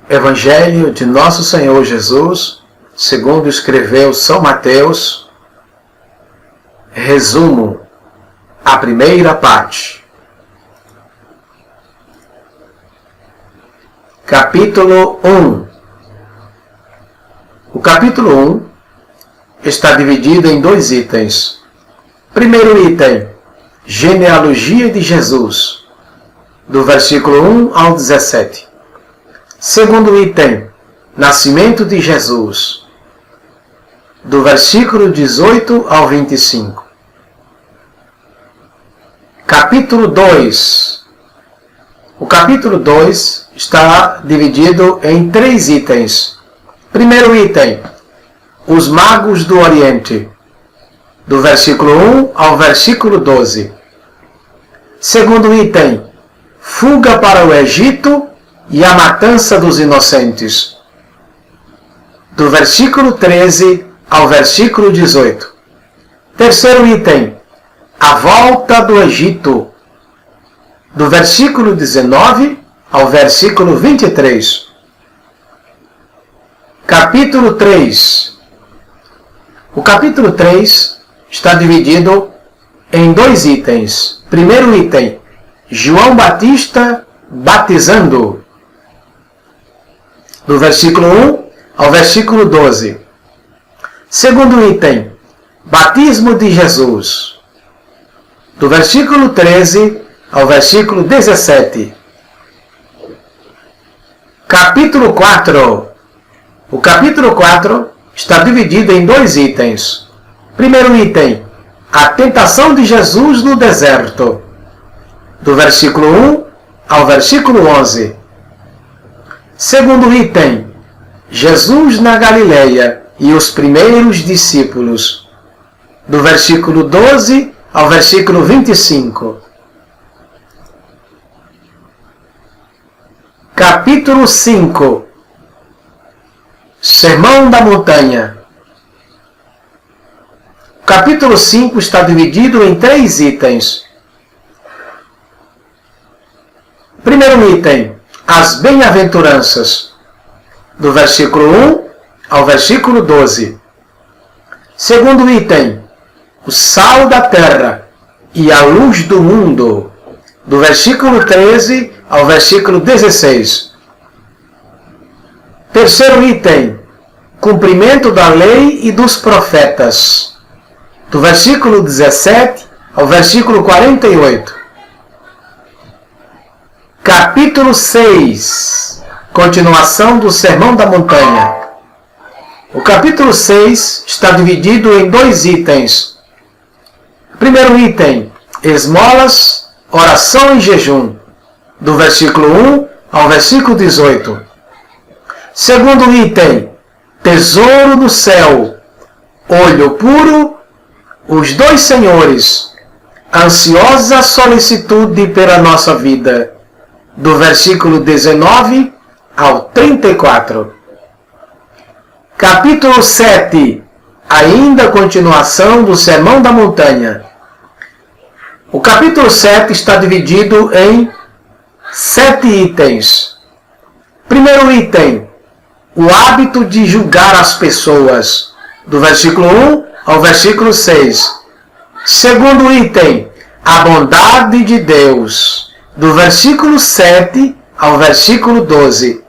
Evangelho de Nosso Senhor Jesus, segundo escreveu São Mateus. Resumo: a primeira parte. Capítulo 1. O capítulo 1 está dividido em 2 itens. Primeiro item: genealogia de Jesus, do versículo 1 ao 17. Segundo item: nascimento de Jesus, do versículo 18 ao 25. Capítulo 2. O capítulo 2 está dividido em 3 itens. Primeiro item: os magos do Oriente, do versículo 1 ao versículo 12. Segundo item: fuga para o Egito e a matança dos inocentes, do versículo 13 ao versículo 18. Terceiro item: a volta do Egito, do versículo 19 ao versículo 23. Capítulo 3. O capítulo 3 está dividido em 2 itens. Primeiro item: João Batista batizando, do versículo 1 ao versículo 12. Segundo item: batismo de Jesus, do versículo 13 ao versículo 17. Capítulo 4. O capítulo 4 está dividido em 2 itens. Primeiro item: a tentação de Jesus no deserto, do versículo 1 ao versículo 11. Segundo item: Jesus na Galileia e os primeiros discípulos, do versículo 12 ao versículo 25. Capítulo 5. Sermão da Montanha. O capítulo 5 está dividido em 3 itens. Primeiro item: as bem-aventuranças, do versículo 1 ao versículo 12. Segundo item: o sal da terra e a luz do mundo, do versículo 13 ao versículo 16. Terceiro item: cumprimento da lei e dos profetas, do versículo 17 ao versículo 48. Capítulo 6. Continuação do Sermão da Montanha. O capítulo 6 está dividido em 2 itens. Primeiro item: esmolas, oração e jejum, do versículo 1 ao versículo 18. Segundo item: tesouro no céu, olho puro, os 2 senhores, ansiosa solicitude pela nossa vida, do versículo 19 ao 34. Capítulo 7. Ainda a continuação do Sermão da Montanha. O capítulo 7 está dividido em 7 itens. Primeiro item: o hábito de julgar as pessoas, do versículo 1 ao versículo 6. Segundo item: a bondade de Deus, do versículo 7 ao versículo 12.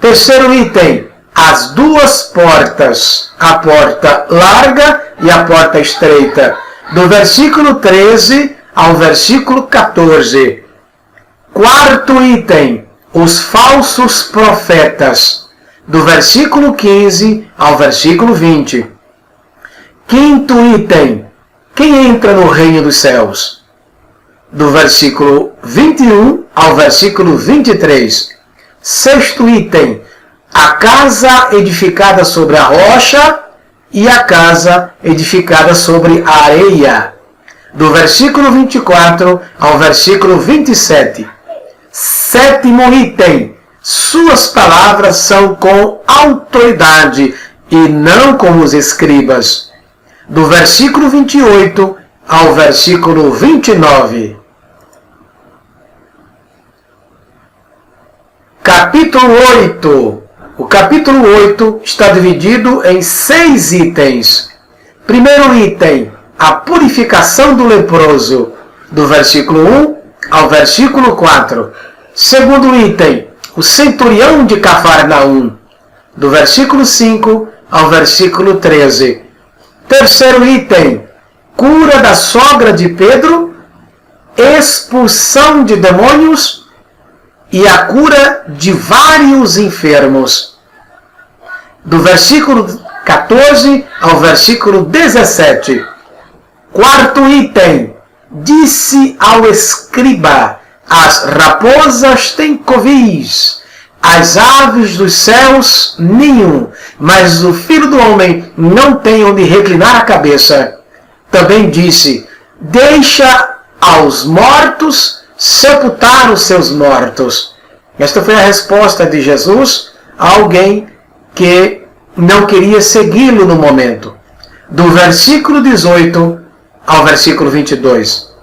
Terceiro item: as 2 portas, a porta larga e a porta estreita, do versículo 13 ao versículo 14. Quarto item: os falsos profetas, do versículo 15 ao versículo 20. Quinto item: quem entra no reino dos céus, do versículo 21 ao versículo 23. Sexto item: a casa edificada sobre a rocha e a casa edificada sobre a areia, do versículo 24 ao versículo 27. Sétimo item: suas palavras são com autoridade e não como os escribas, do versículo 28 ao versículo 29. Capítulo 8. O capítulo 8 está dividido em 6 itens. Primeiro item, a purificação do leproso, do versículo 1 ao versículo 4. Segundo item, o centurião de Cafarnaum, do versículo 5 ao versículo 13. Terceiro item, cura da sogra de Pedro, expulsão de demônios e a cura de vários enfermos. Do versículo 14 ao versículo 17. Quarto item, disse ao escriba, as raposas têm covis, as aves dos céus ninho, mas o filho do homem não tem onde reclinar a cabeça. Também disse, deixa aos mortos sepultar os seus mortos. Esta foi a resposta de Jesus a alguém que não queria segui-lo no momento. Do versículo 18 ao versículo 22.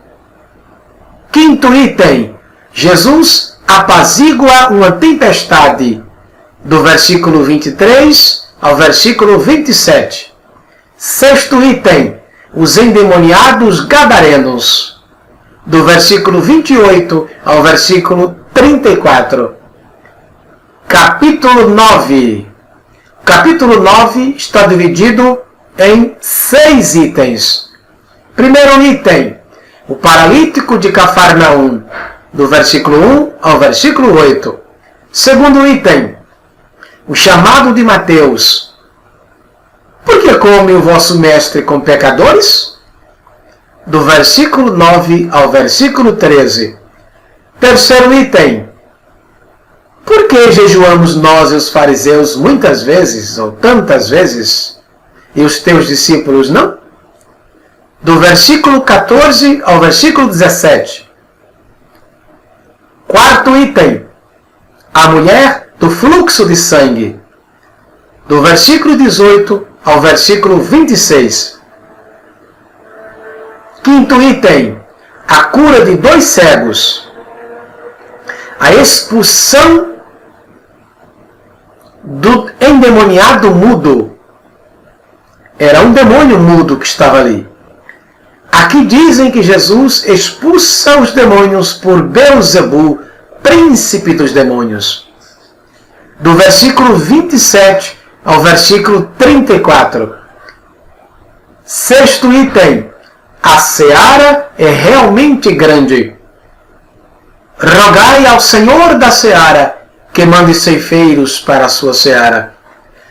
Quinto item, Jesus apazigua uma tempestade, do versículo 23 ao versículo 27. Sexto item, os endemoniados gadarenos, do versículo 28 ao versículo 34. Capítulo 9. Capítulo 9 está dividido em 6 itens. Primeiro item, o paralítico de Cafarnaum, do versículo 1 ao versículo 8. Segundo item, o chamado de Mateus. Por que come o vosso mestre com pecadores? Do versículo 9 ao versículo 13. Terceiro item, por que jejuamos nós e os fariseus muitas vezes, ou tantas vezes, e os teus discípulos não? Do versículo 14 ao versículo 17. Quarto item, a mulher do fluxo de sangue, do versículo 18 ao versículo 26. Quinto item, a cura de 2 cegos, a expulsão do endemoniado mudo. Era um demônio mudo que estava ali. Aqui dizem que Jesus expulsa os demônios por Beelzebu, príncipe dos demônios. Do versículo 27 ao versículo 34. Sexto item, a seara é realmente grande. Rogai ao Senhor da seara que mande ceifeiros para a sua seara.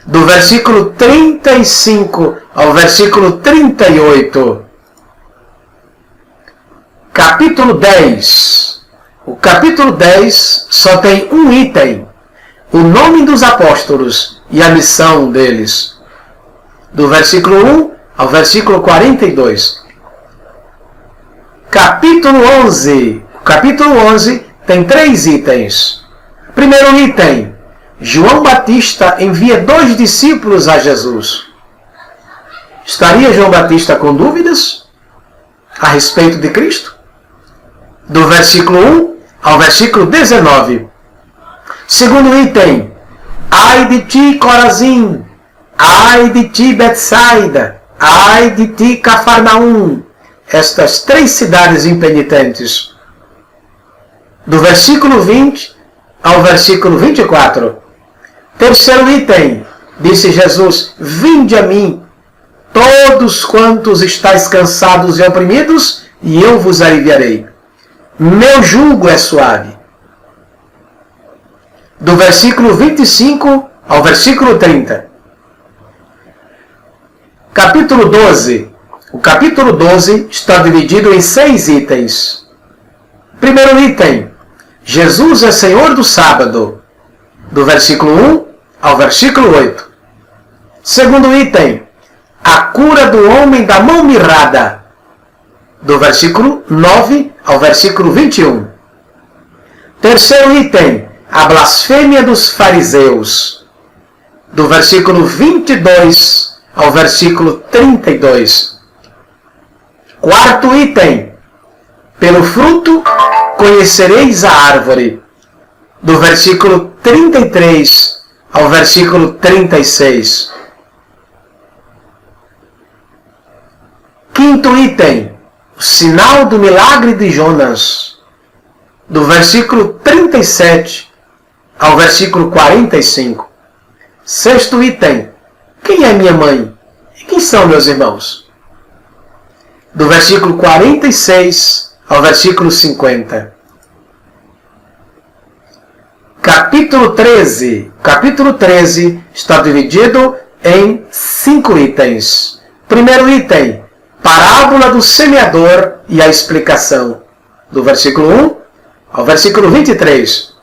Do versículo 35 ao versículo 38. Capítulo 10. O capítulo 10 só tem um item, o nome dos apóstolos e a missão deles. Do versículo 1 ao versículo 42. Capítulo 11. O capítulo 11 tem 3 itens. Primeiro item, João Batista envia 2 discípulos a Jesus. Estaria João Batista com dúvidas a respeito de Cristo? Do versículo 1 ao versículo 19. Segundo item, ai de ti, Corazim, ai de ti, Betsaida, ai de ti, Cafarnaum, estas 3 cidades impenitentes. Do versículo 20 ao versículo 24. Terceiro item, disse Jesus, vinde a mim, todos quantos estáis cansados e oprimidos, e eu vos aliviarei. Meu jugo é suave. Do versículo 25 ao versículo 30. Capítulo 12. O capítulo 12 está dividido em 6 itens. Primeiro item, Jesus é Senhor do sábado, do versículo 1 ao versículo 8. Segundo item, a cura do homem da mão mirrada, do versículo 9 ao versículo 21. Terceiro item, a blasfêmia dos fariseus, do versículo 22 ao versículo 32. Quarto item. Pelo fruto conhecereis a árvore. Do versículo 33 ao versículo 36. Quinto item. O sinal do milagre de Jonas. Do versículo 37 ao versículo 45. Sexto item. Quem é minha mãe? E quem são meus irmãos? Do versículo 46 ao versículo 50. Capítulo 13. Capítulo 13 está dividido em 5 itens. Primeiro item. Parábola do semeador e a explicação. Do versículo 1 ao versículo 23.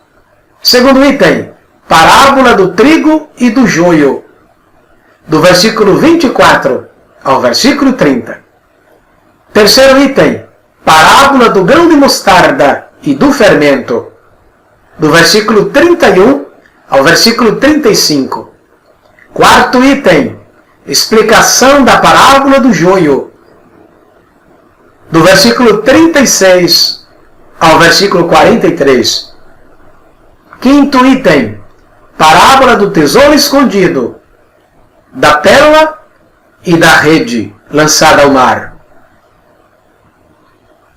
Segundo item. Parábola do trigo e do joio. Do versículo 24 ao versículo 30. Terceiro item. Parábola do grão de mostarda e do fermento. Do versículo 31 ao versículo 35. Quarto item. Explicação da parábola do joio. Do versículo 36 ao versículo 43. Quinto item. Parábola do tesouro escondido, da pérola e da rede lançada ao mar.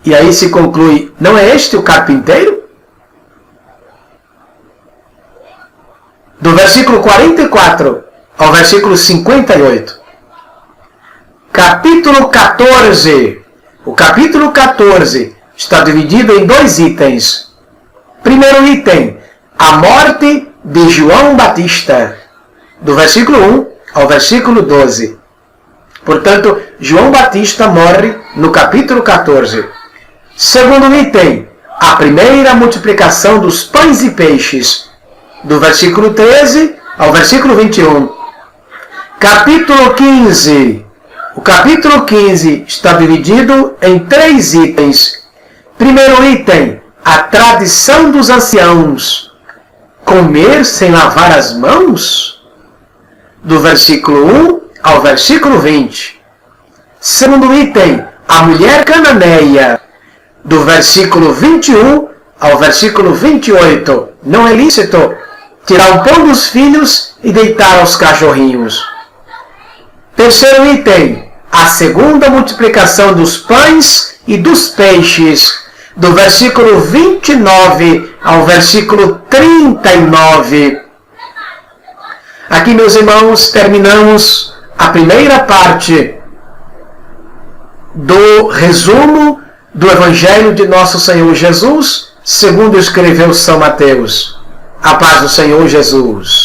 E aí se conclui, não é este o carpinteiro? Do versículo 44 ao versículo 58. Capítulo 14. O capítulo 14 está dividido em 2 itens. Primeiro item, a morte de João Batista, do versículo 1 ao versículo 12. Portanto, João Batista morre no capítulo 14. Segundo item, a primeira multiplicação dos pães e peixes, do versículo 13 ao versículo 21. Capítulo 15. O capítulo 15 está dividido em 3 itens. Primeiro item, a tradição dos anciãos. Comer sem lavar as mãos? Do versículo 1 ao versículo 20. Segundo item, a mulher cananeia. Do versículo 21 ao versículo 28. Não é lícito tirar o pão dos filhos e deitar aos cachorrinhos. Terceiro item, a segunda multiplicação dos pães e dos peixes. Do versículo 29 ao versículo 39. Aqui, meus irmãos, terminamos a primeira parte do resumo do Evangelho de nosso Senhor Jesus, segundo escreveu São Mateus. A paz do Senhor Jesus.